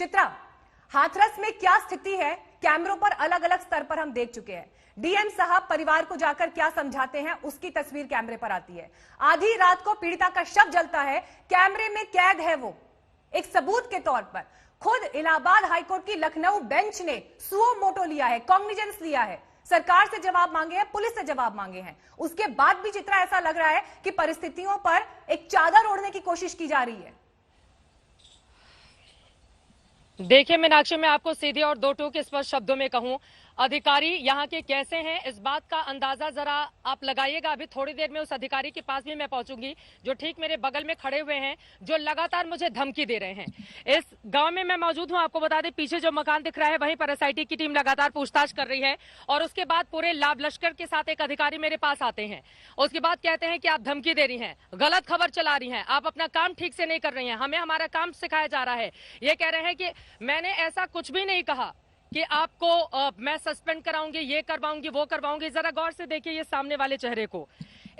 चित्रा, हाथरस में क्या स्थिति है, कैमरों पर अलग अलग स्तर पर हम देख चुके हैं। डीएम साहब परिवार को जाकर क्या समझाते हैं, उसकी तस्वीर कैमरे पर आती है। आधी रात को पीड़िता का शव जलता है, कैमरे में कैद है वो एक सबूत के तौर पर। खुद इलाहाबाद हाईकोर्ट की लखनऊ बेंच ने सुओ मोटो लिया है, कॉग्निजेंस लिया है, सरकार से जवाब मांगे हैं, पुलिस से जवाब मांगे हैं। उसके बाद भी चित्रा ऐसा लग रहा है कि परिस्थितियों पर एक चादर ओढ़ने की कोशिश की जा रही है। देखिए मीनाक्षी, मैं आपको सीधे और दो टूक स्पष्ट शब्दों में कहूं, अधिकारी यहाँ के कैसे हैं इस बात का अंदाजा जरा आप लगाइएगा। अभी थोड़ी देर में उस अधिकारी के पास भी मैं पहुंचूंगी जो ठीक मेरे बगल में खड़े हुए हैं, जो लगातार मुझे धमकी दे रहे हैं। इस गांव में मैं मौजूद हूं, आपको बता दें पीछे जो मकान दिख रहा है वहीं पर एसआईटी की टीम लगातार पूछताछ कर रही है और उसके बाद पूरे लाभ लश्कर के साथ एक अधिकारी मेरे पास आते हैं। उसके बाद कहते हैं कि आप धमकी दे रही हैं, गलत खबर चला रही हैं, आप अपना काम ठीक से नहीं कर रही हैं, हमें हमारा काम सिखाया जा रहा है। ये कह रहे हैं कि मैंने ऐसा कुछ भी नहीं कहा कि आपको मैं सस्पेंड कराऊंगी, ये करवाऊंगी, वो करवाऊंगी। जरा गौर से देखिए ये सामने वाले चेहरे को,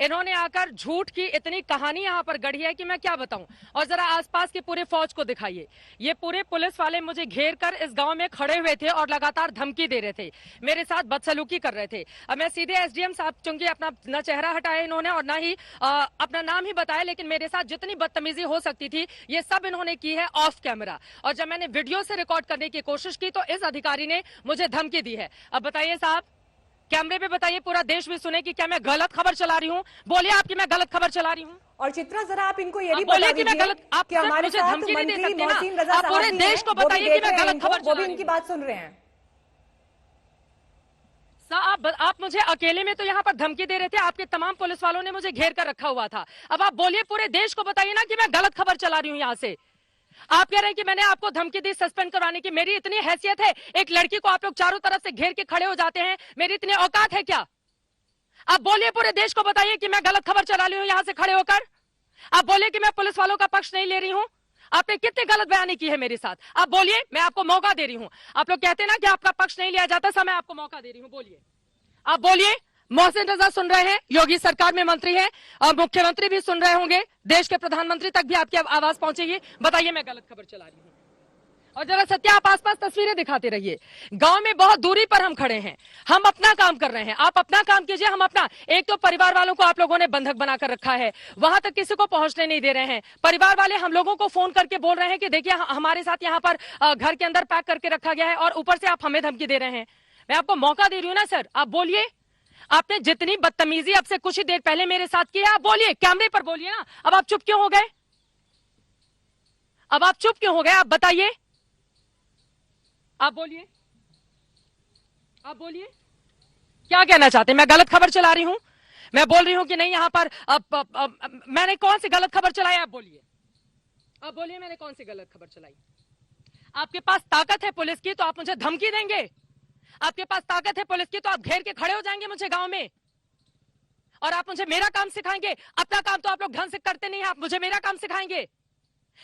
इन्होंने आकर झूठ की इतनी कहानी यहाँ पर गढ़ी है कि मैं क्या बताऊं। और जरा आसपास की पूरे फौज को दिखाइए, ये पूरे पुलिस वाले मुझे घेर कर इस गांव में खड़े हुए थे और लगातार धमकी दे रहे थे, मेरे साथ बदसलूकी कर रहे थे। अब मैं सीधे एसडीएम साहब, चूंकि अपना न चेहरा हटाया इन्होंने और ना ही अपना नाम ही बताया, लेकिन मेरे साथ जितनी बदतमीजी हो सकती थी ये सब इन्होंने की है ऑफ कैमरा। और जब मैंने वीडियो से रिकॉर्ड करने की कोशिश की तो इस अधिकारी ने मुझे धमकी दी है। अब बताइए साहब, कैमरे पे बताइए, पूरा देश भी सुने कि क्या मैं गलत खबर चला रही हूँ। बोलिए आपकी मैं गलत खबर चला रही हूँ। और चित्रा जरा आप इनको ये भी बता दीजिए कि हमारे साथ मंत्री मोहसिन रजा साहब पूरे देश को बताइए कि मैं गलत खबर वो भी इनकी बात सुन रहे हैं। आप मुझे अकेले में तो यहाँ पर धमकी दे रहे थे, आपके तमाम पुलिस वालों ने मुझे घेर कर रखा हुआ था। अब आप बोलिए, पूरे देश को बताइए ना कि मैं गलत खबर चला रही हूँ। यहाँ से आप कह रहे हैं कि मैंने आपको धमकी दी सस्पेंड करवाने की। मेरी इतनी हैसियत है, एक लड़की को आप लोग चारों तरफ से घेर के खड़े हो जाते हैं, मेरी इतनी औकात है क्या? आप बोलिए, पूरे देश को बताइए कि मैं गलत खबर चला रही हूं यहां से खड़े होकर। आप बोलिए कि मैं पुलिस वालों का पक्ष नहीं ले रही हूं। आपने कितनी गलत बयानी की है मेरे साथ। आप बोलिए, मैं आपको मौका दे रही हूं। आप लोग कहते हैं ना कि आपका पक्ष नहीं लिया जाता, समय आपको मौका दे रही हूं, बोलिए। आप बोलिए। मोहसिन रजा सुन रहे हैं, योगी सरकार में मंत्री है और मुख्यमंत्री भी सुन रहे होंगे, देश के प्रधानमंत्री तक भी आपकी आवाज पहुंचेगी। बताइए मैं गलत खबर चला रही हूं। और जरा सत्य आप आसपास तस्वीरें दिखाते रहिए। गांव में बहुत दूरी पर हम खड़े हैं, हम अपना काम कर रहे हैं, आप अपना काम कीजिए, हम अपना। एक तो परिवार वालों को आप लोगों ने बंधक बनाकर रखा है, वहां तक किसी को पहुंचने नहीं दे रहे हैं। परिवार वाले हम लोगों को फोन करके बोल रहे हैं कि देखिए हमारे साथ यहाँ पर घर के अंदर पैक करके रखा गया है और ऊपर से आप हमें धमकी दे रहे हैं। मैं आपको मौका दे रही हूँ ना सर, आप बोलिए। आपने जितनी बदतमीजी अब से कुछ ही देर पहले मेरे साथ की है, आप बोलिए, कैमरे पर बोलिए ना। अब आप चुप क्यों हो गए? अब आप चुप क्यों हो गए? आप बताइए, आप बोलिए, आप बोलिए क्या कहना चाहते हैं? मैं गलत खबर चला रही हूं? मैं बोल रही हूं कि नहीं यहां पर मैंने कौन सी गलत खबर चलाई? आप बोलिए, आप बोलिए, मैंने कौन सी गलत खबर चलाई? आपके पास ताकत है पुलिस की तो आप मुझे धमकी देंगे? आपके पास ताकत है पुलिस की तो आप घेर के खड़े हो जाएंगे मुझे गांव में और आप मुझे मेरा काम सिखाएंगे? अपना काम तो आप लोग ढंग से करते नहीं, आप मुझे मेरा काम सिखाएंगे?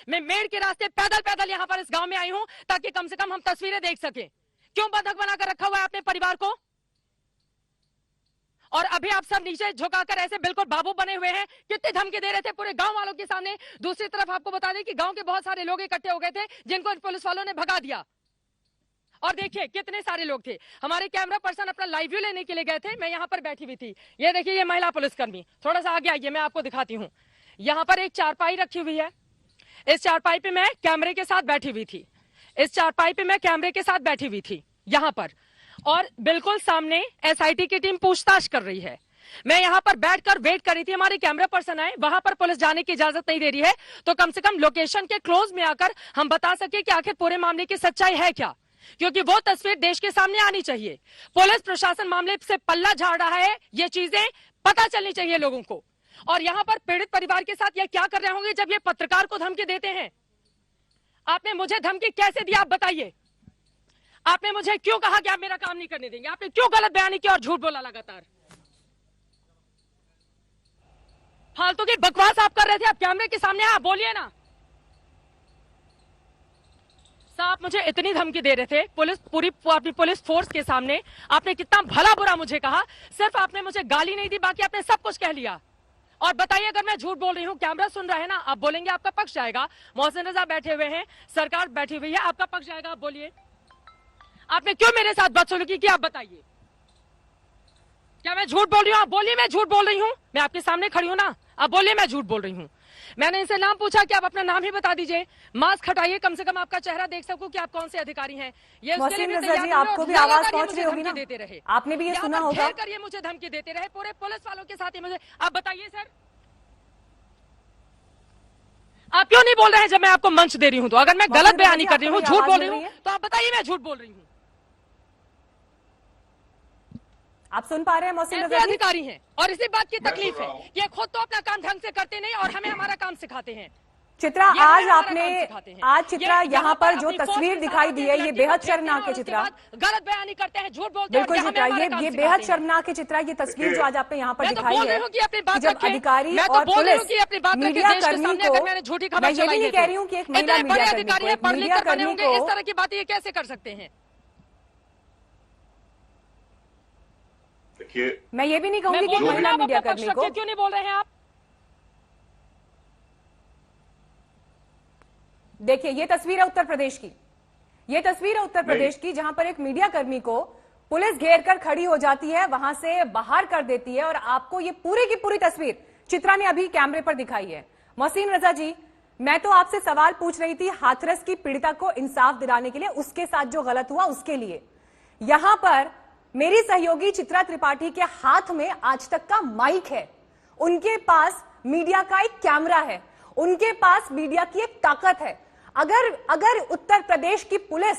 मैं मेड़ के रास्ते पैदल पैदल यहाँ पर इस गांव में आई हूं ताकि कम से कम हम तस्वीरें देख सकें। क्यों बंधक बनाकर रखा हुआ है अपने परिवार को? और अभी आप सब नीचे झुकाकर ऐसे बिल्कुल बाबू बने हुए हैं। कितनी धमकी दे रहे थे पूरे गांव वालों के सामने। दूसरी तरफ आपको बता दें कि गांव के बहुत सारे लोग इकट्ठे हो गए थे जिनको पुलिस वालों ने भगा दिया। और देखिए कितने सारे लोग थे। हमारे कैमरा पर्सन अपना लाइव व्यू लेने के लिए गए थे, मैं यहाँ पर बैठी हुई थी। ये देखिए ये महिला पुलिसकर्मी, थोड़ा सा आगे आइए, मैं आपको दिखाती हूँ। यहाँ पर एक चारपाई रखी हुई है, इस चारपाई पे मैं कैमरे के साथ बैठी हुई थी, इस चारपाई पे मैं कैमरे के साथ बैठी हुई थी यहाँ पर, और बिल्कुल सामने एसआईटी की टीम पूछताछ कर रही है। मैं यहाँ पर बैठकर वेट कर रही थी, हमारे कैमरा पर्सन आए, वहां पर पुलिस जाने की इजाजत नहीं दे रही है तो कम से कम लोकेशन के क्लोज में आकर हम बता सके कि आखिर पूरे मामले की सच्चाई है क्या, क्योंकि वो तस्वीर देश के सामने आनी चाहिए। पुलिस प्रशासन मामले से पल्ला झाड़ रहा है, ये चीजें पता चलनी चाहिए लोगों को। और यहाँ पर पीड़ित परिवार के साथ ये क्या कर रहे होंगे जब ये पत्रकार को धमकी देते हैं? आपने मुझे धमकी कैसे दी आप बताइए? आपने मुझे क्यों कहा कि आप मेरा काम नहीं करने देंगे? आपने क्यों गलत बयानी की और झूठ बोला लगातार? फालतू की बकवास आप कर रहे थे, आप कैमरे के सामने आप बोलिए ना। आप मुझे इतनी धमकी दे रहे थे पुलिस, पूरी अपनी पुलिस फोर्स के सामने। आपने कितना भला बुरा मुझे कहा, सिर्फ आपने मुझे गाली नहीं दी, बाकी आपने सब कुछ कह लिया। और बताइए अगर मैं झूठ बोल रही हूँ, कैमरा सुन रहा है ना, आप बोलेंगे आपका पक्ष आएगा। मोहसिन रजा बैठे हुए हैं, सरकार बैठी हुई है, आपका पक्ष आएगा, आप बोलिए। आपने क्यों मेरे साथ बदसलूकी की, आप बताइए। क्या मैं झूठ बोल रही हूँ? आप बोलिए मैं झूठ बोल रही हूँ। मैं आपके सामने खड़ी हूँ ना, आप बोलिए मैं झूठ बोल रही हूँ। मैंने इनसे नाम पूछा कि आप अपना नाम ही बता दीजिए, मास्क हटाइए, कम से कम आपका चेहरा देख सकूं कि आप कौन से अधिकारी हैं। ये उसके लिए मोहसिन भी रजा तैयार जी, नहीं आपको और भी आवाज लगातार ये पहुंच मुझे रही होगी धमकी ना? देते रहे। आपने भी ये यहाँ सुना पर होगा। घेर कर ये मुझे धमकी देते रहे, पूरे पुलिस वालों के साथ ही मुझे। आप बताइए सर, आप क्यों नहीं बोल रहे हैं जब मैं आपको मंच दे रही हूं? तो अगर मैं गलत बयानी कर रही हूँ, झूठ बोल रही हूँ, तो आप बताइए मैं झूठ बोल रही हूँ। आप सुन पा रहे हैं मोहसिन ऐसे रजा जी? अधिकारी हैं और इसी बात की तकलीफ है कि ये खुद तो अपना काम ढंग से करते नहीं और हमें हमारा काम सिखाते हैं। चित्रा, ये हमें आज हमारा आपने काम सिखाते हैं। आज चित्रा ये यहाँ पर जो अपनी फोर्स तस्वीर के दिखाई साथ दी आके है, एक ये लड़की बेहद को देखते हैं शर्मनाक है और उसके चित्रा। बाद गलत बयानी करते हैं, झूठ बोलते हैं और बिल्कुल हमें चित्रा, हमारे काम ये सिखाते बेहद हैं। शर्मनाक है चित्रा। ये तस्वीर जो आज आपने यहाँ पर मैं तो दिखाई बोल रही है हूँ कि अपनी बात कि जब रखिए। अधिकारी मैं तो और बोल रही हूँ पुलिस कि अपनी बात रखिए मीडिया देश के कर्मी सामने, को, अगर मैंने झूठी खबर मैं ये भी चलाई नहीं है कह तो। रही हूँ कि एक महिला इतने बड़े मीडिया कर्मी अधिकारी को, हैं, एक पढ़ लिख मीडिया कर बने कर्मी होंगे, इस को, तरह की बातें ये कैसे कर सकते हैं? देखिए, मैं ये भी नहीं कहूंगी मैं कि बोल रही हूँ महिला ना, आप मीडिया अपना पक्ष कर्मी को। रखिए, क्यों नहीं बोल रहे हैं आप? देखिए, ये तस्वीर है उत्तर प्रदेश की। ये तस्वीर है उत्तर प्रदेश की, जहां पर एक मीडिया कर्मी को पुलिस घेर कर खड़ी हो जाती है, वहां से बाहर कर देती है। और आपको ये पूरी की पूरी तस्वीर चित्रा ने अभी कैमरे पर दिखाई है। मोहसिन रजा जी, मैं तो आपसे सवाल पूछ रही थी हाथरस की पीड़िता को इंसाफ दिलाने के लिए, उसके साथ जो गलत हुआ उसके लिए। यहां पर मेरी सहयोगी चित्रा त्रिपाठी के हाथ में आज तक का माइक है, उनके पास मीडिया का एक कैमरा है, उनके पास मीडिया की एक ताकत है। अगर उत्तर प्रदेश की पुलिस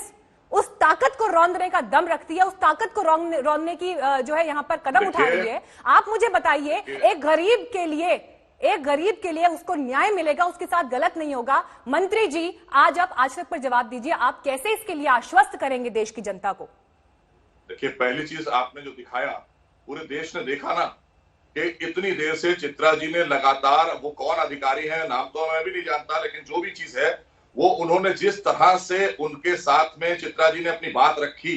उस ताकत को रौंदने का दम रखती है, उस ताकत को रौंदने की जो है यहां पर कदम उठा रही है, आप मुझे बताइए, एक गरीब के लिए उसको न्याय मिलेगा, उसके साथ गलत नहीं होगा। मंत्री जी, आज आप आज तक पर जवाब दीजिए, आप कैसे इसके लिए आश्वस्त करेंगे देश की जनता को? देखिए, पहली चीज आपने जो दिखाया, पूरे देश ने देखा ना कि इतनी देर से चित्रा जी ने लगातार, वो कौन अधिकारी है नाम तो मैं भी नहीं जानता, लेकिन जो भी चीज है वो उन्होंने जिस तरह से उनके साथ में चित्रा जी ने अपनी बात रखी,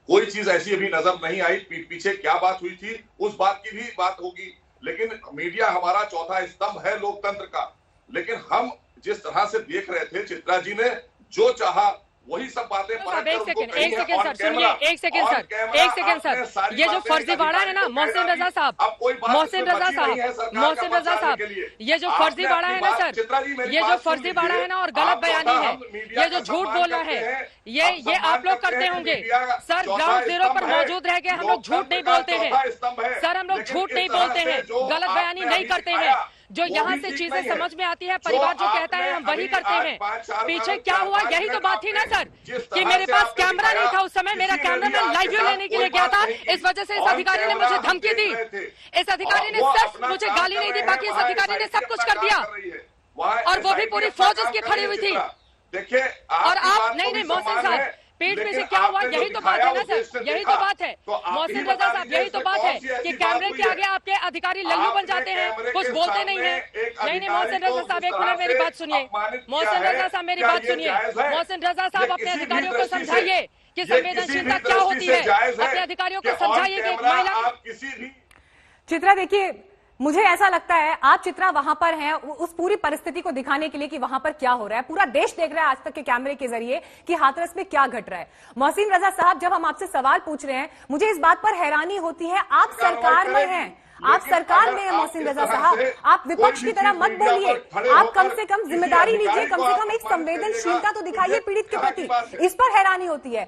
कोई चीज ऐसी अभी नजर नहीं आई। पीठ पीछे क्या बात हुई थी उस बात की भी बात होगी, लेकिन मीडिया हमारा चौथा स्तंभ है लोकतंत्र का। लेकिन हम जिस तरह से देख रहे थे, चित्रा जी ने जो चाहा वही सब बातें एक सेकंड सर, सुनिए, एक सेकंड सर, ये जो फर्जीवाड़ा है ना मोहसिन रजा साहब, ये जो फर्जीवाड़ा है ना सर, ये जो फर्जीवाड़ा है ना और गलत बयानी है, ये जो झूठ बोलना है, ये आप लोग करते होंगे सर। ग्राउंड जीरो पर मौजूद रह के हम लोग झूठ नहीं बोलते हैं सर, हम लोग झूठ नहीं बोलते हैं, गलत बयानी नहीं करते हैं। जो यहाँ से चीजें समझ में आती है, परिवार जो कहता है हम वही करते हैं। पीछे क्या हुआ, यही तो बात थी ना सर, कि मेरे पास कैमरा नहीं था उस समय, मेरा कैमरा मैं लाइव व्यू लेने के लिए गया था, इस वजह से इस अधिकारी ने मुझे धमकी दी। इस अधिकारी ने सिर्फ मुझे गाली नहीं दी, बाकी इस अधिकारी ने सब कुछ कर दिया, और वो भी पूरी फौज उसकी खड़ी हुई थी। देखिए, और आप नहीं मोहसिन साहब, पेट में से क्या हुआ, यही तो बात है ना सर, यही तो बात है मोहसिन रजा साहब, यही तो बात है कि कैमरे के आगे आपके अधिकारी लल्लू बन जाते हैं, कुछ बोलते नहीं है। नहीं मोहसिन रजा साहब, एक मिनट मेरी बात सुनिए, मोहसिन रजा साहब मेरी बात सुनिए, मोहसिन रजा साहब अपने अधिकारियों को समझाइए कि संवेदनशीलता क्या होती है, अपने अधिकारियों को समझाइए कि एक महिला। चित्रा, देखिए, मुझे ऐसा लगता है आप चित्रा वहां पर हैं उस पूरी परिस्थिति को दिखाने के लिए कि वहां पर क्या हो रहा है। पूरा देश देख रहा है आज तक के कैमरे के जरिए कि हाथरस में क्या घट रहा है। मोहसिन रजा साहब, जब हम आपसे सवाल पूछ रहे हैं, मुझे इस बात पर हैरानी होती है, आप सरकार में हैं, आप सरकार में हैं मोहसिन रजा साहब, आप विपक्ष की तरह मत बोलिए, आप कम से कम जिम्मेदारी लीजिए, कम से कम एक संवेदनशीलता तो दिखाइए पीड़ित के प्रति। इस पर हैरानी होती है।